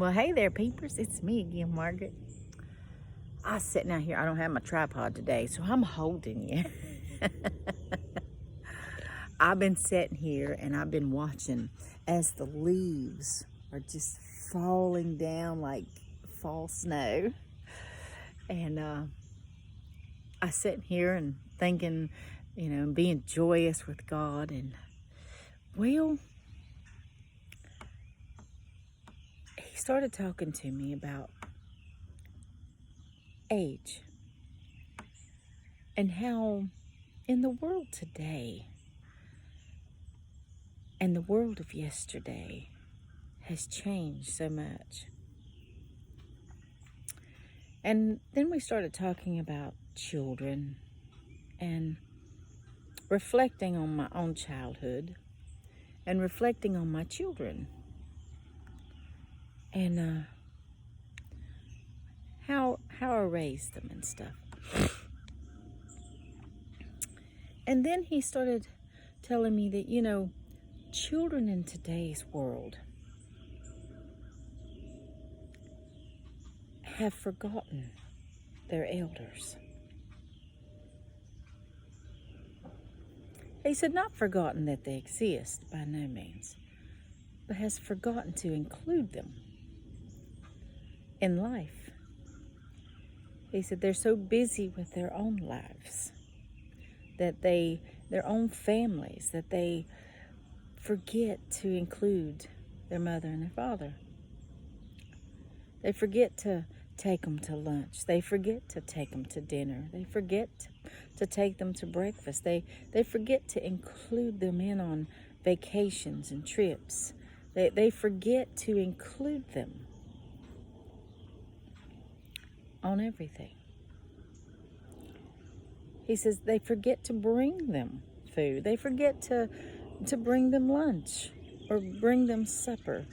Well, hey there, peepers. It's me again, Margaret. I was sitting out here. I don't have my tripod today, so I'm holding you. I've been sitting here and I've been watching as the leaves are just falling down like fall snow. And I sitting here and thinking, being joyous with God. And, well, he started talking to me about age and how in the world today and the world of yesterday has changed so much. And then we started talking about children and reflecting on my own childhood and reflecting on my children and how I raised them and stuff. And then he started telling me that, children in today's world have forgotten their elders. He said, not forgotten that they exist, by no means, but has forgotten to include them in life. He said they're so busy with their own lives, that their own families, that they forget to include their mother and their father. They forget to take them to lunch. They forget to take them to dinner. They forget to take them to breakfast. They forget to include them in on vacations and trips. They forget to include them on everything. He says they forget to bring them food. They forget to bring them lunch or bring them supper.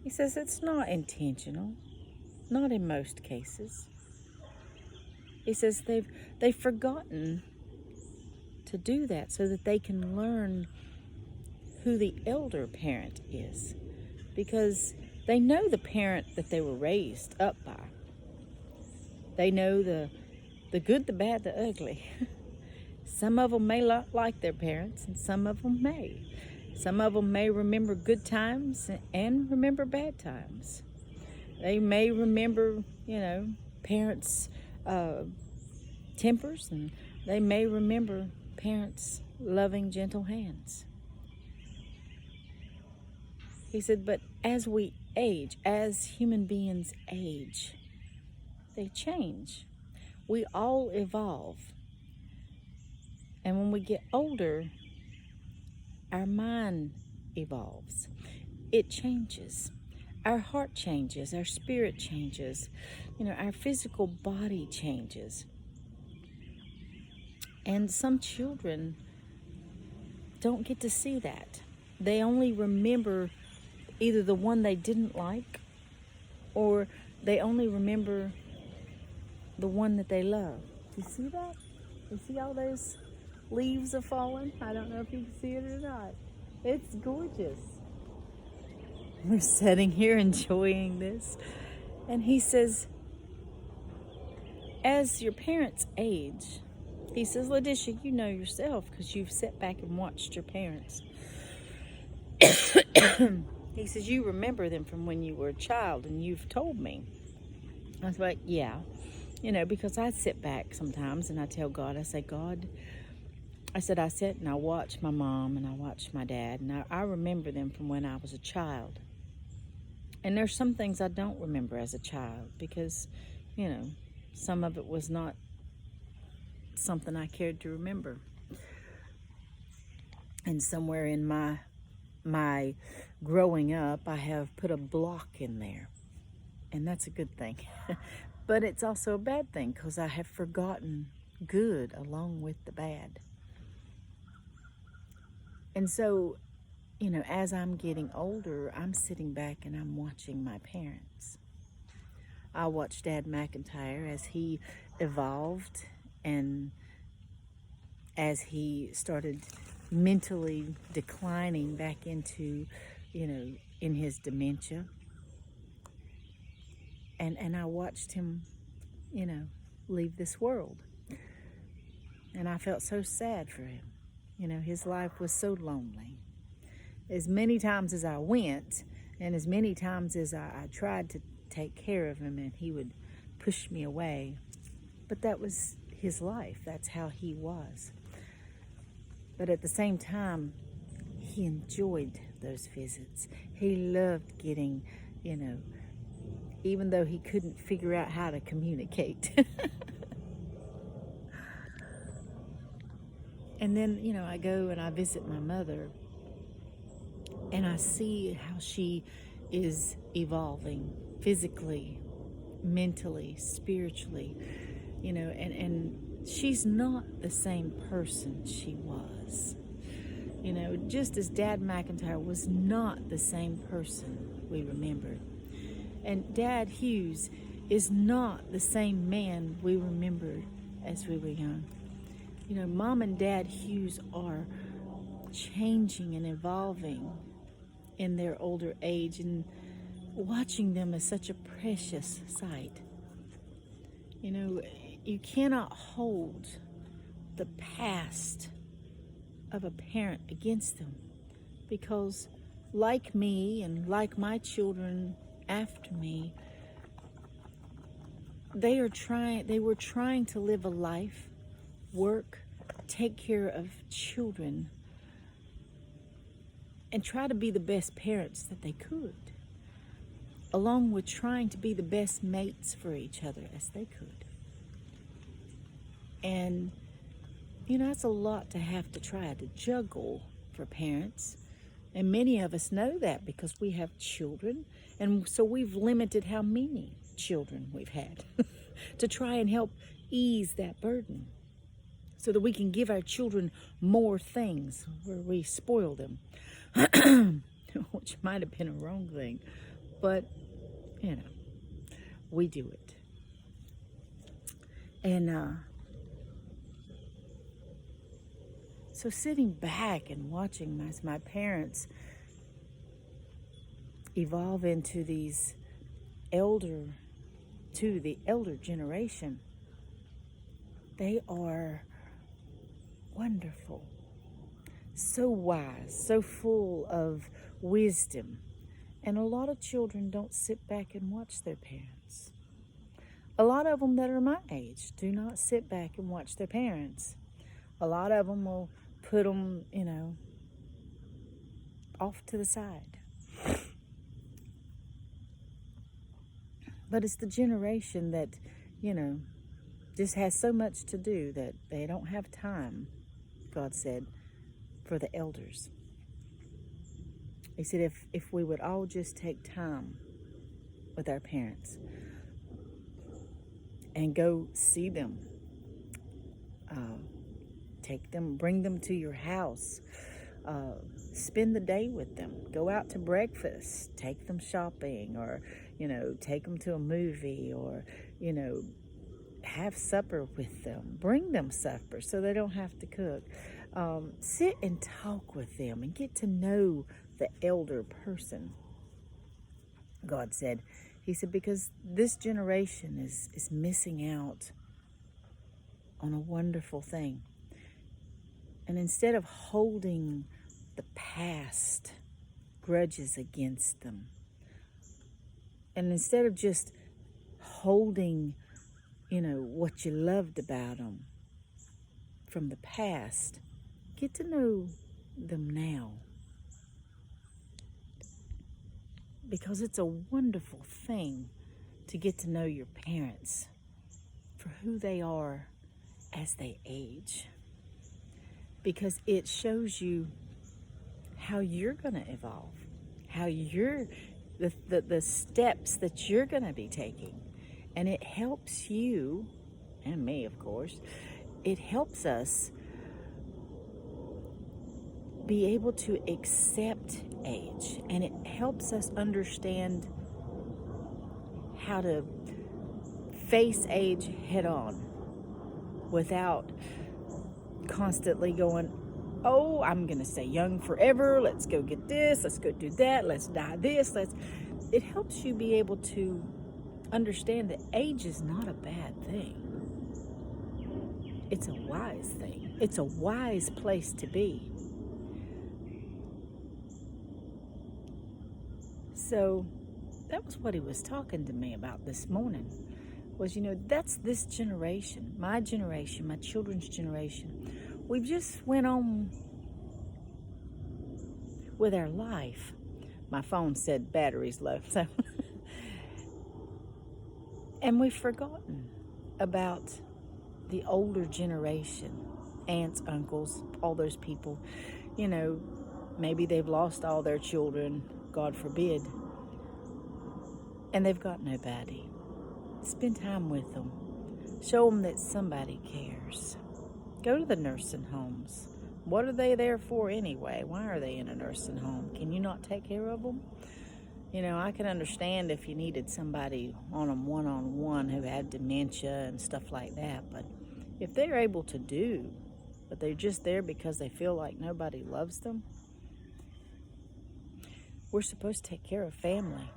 He says it's not intentional, not in most cases. He says they've forgotten to do that so that they can learn who the elder parent is, because they know the parent that they were raised up by. They know the good, the bad, the ugly. Some of them may not like their parents, and some of them may. Some of them may remember good times and remember bad times. They may remember, parents' tempers, and they may remember parents' loving, gentle hands. He said, but as we age, as human beings age, they change. We all evolve. And when we get older, our mind evolves. It changes. Our heart changes. Our spirit changes. Our physical body changes. And some children don't get to see that. They only remember either the one they didn't like, or they only remember the one that they love. Do you see that? You see all those leaves are falling? I don't know if you can see it or not. It's gorgeous. We're sitting here enjoying this. And he says, as your parents age, he says, Letitia, you know yourself because you've sat back and watched your parents. He says, you remember them from when you were a child, and you've told me. I was like, yeah. Because I sit back sometimes and I tell God, I say, God, I sit and I watch my mom and I watch my dad, and I remember them from when I was a child. And there's some things I don't remember as a child because, some of it was not something I cared to remember. And somewhere in my growing up, I have put a block in there. And that's a good thing. But it's also a bad thing because I have forgotten good along with the bad. And so, as I'm getting older, I'm sitting back and I'm watching my parents. I watched Dad McIntyre as he evolved and as he started, mentally declining back into, in his dementia. And I watched him, leave this world. And I felt so sad for him. His life was so lonely. As many times as I went, and as many times as I tried to take care of him, and he would push me away. But that was his life. That's how he was. But at the same time, he enjoyed those visits. He loved getting, even though he couldn't figure out how to communicate. And then, I go and I visit my mother, and I see how she is evolving physically, mentally, spiritually, and she's not the same person she was. Just as Dad McIntyre was not the same person we remembered. And Dad Hughes is not the same man we remembered as we were young. Mom and Dad Hughes are changing and evolving in their older age, and watching them is such a precious sight. You cannot hold the past of a parent against them, because like me and like my children after me, they were trying to live a life, work, take care of children, and try to be the best parents that they could, along with trying to be the best mates for each other as they could. And, that's a lot to have to try to juggle for parents. And many of us know that because we have children. And so we've limited how many children we've had to try and help ease that burden, so that we can give our children more things where we spoil them, which might have been a wrong thing. But, we do it. And so sitting back and watching as my parents evolve into the elder generation, they are wonderful, so wise, so full of wisdom. And a lot of children don't sit back and watch their parents. A lot of them that are my age do not sit back and watch their parents. A lot of them will put them, off to the side. But it's the generation that, just has so much to do that they don't have time, God said, for the elders. He said if we would all just take time with our parents and go see them, take them, bring them to your house, spend the day with them, go out to breakfast, take them shopping, or, take them to a movie, or, have supper with them, bring them supper so they don't have to cook. Sit and talk with them and get to know the elder person. God said, He said, because this generation is missing out on a wonderful thing. And instead of holding the past grudges against them, and instead of just holding, what you loved about them from the past, get to know them now. Because it's a wonderful thing to get to know your parents for who they are as they age. Because it shows you how you're going to evolve, how the steps that you're going to be taking. And it helps you, and me, of course, it helps us be able to accept age. And it helps us understand how to face age head on without constantly going, oh, I'm going to stay young forever. Let's go get this. Let's go do that. Let's die this. It helps you be able to understand that age is not a bad thing. It's a wise thing. It's a wise place to be. So that was what he was talking to me about this morning. Was, that's this generation, my children's generation. We've just went on with our life. My phone said battery's low, so and we've forgotten about the older generation, aunts, uncles, all those people. Maybe they've lost all their children, God forbid, and they've got nobody. Spend time with them. Show them that somebody cares. Go to the nursing homes. What are they there for anyway? Why are they in a nursing home? Can you not take care of them? I can understand if you needed somebody on them one-on-one who had dementia and stuff like that. But if they're able to do, but they're just there because they feel like nobody loves them, we're supposed to take care of family.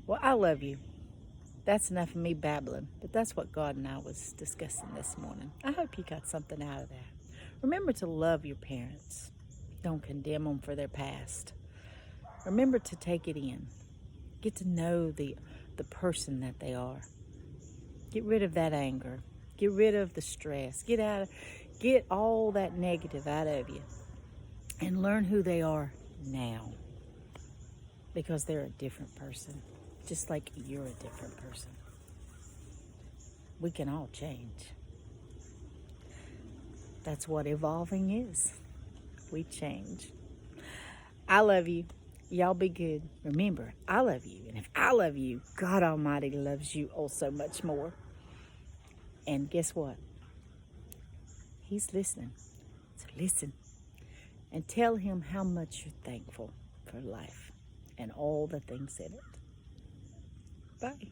Well, I love you. That's enough of me babbling, but that's what God and I was discussing this morning. I hope you got something out of that. Remember to love your parents. Don't condemn them for their past. Remember to take it in. Get to know the person that they are. Get rid of that anger. Get rid of the stress. Get all that negative out of you. And learn who they are now. Because they're a different person. Just like you're a different person. We can all change. That's what evolving is. We change. I love you. Y'all be good. Remember, I love you. And if I love you, God Almighty loves you oh so much more. And guess what? He's listening. So listen. And tell him how much you're thankful for life and all the things in it. Bye.